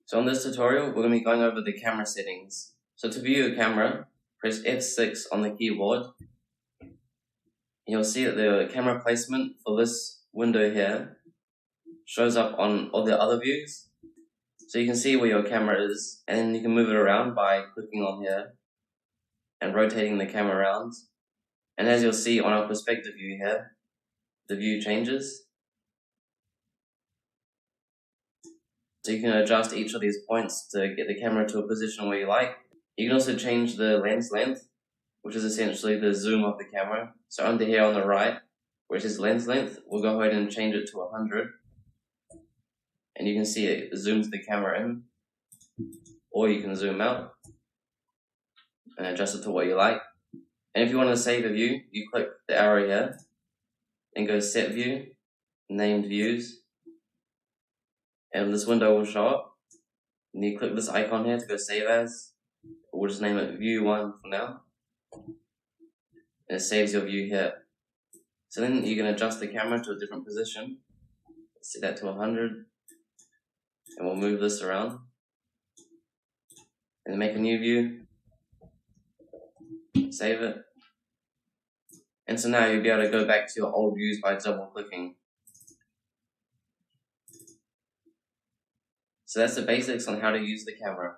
So in this tutorial, we're going to be going over the camera settings. So to view your camera, press F6 on the keyboard. You'll see that the camera placement for this window here shows up on all the other views. So you can see where your camera is, and then you can move it around by clicking on here and rotating the camera around. And as you'll see on our perspective view here, the view changes. So you can adjust each of these points to get the camera to a position where you like. You can also change the lens length, which is essentially the zoom of the camera. So under here on the right, where it says lens length, we'll go ahead and change it to 100. And you can see it zooms the camera in. Or you can zoom out and adjust it to what you like. And if you want to save a view, you click the arrow here and go Set View, Named Views. And this window will show up. And you click this icon here to go Save As. We'll just name it View 1 for now. And it saves your view here. So then you can adjust the camera to a different position. Set that to 100. And we'll move this around. And make a new view. Save it. And so now you'll be able to go back to your old views by double clicking. So that's the basics on how to use the camera.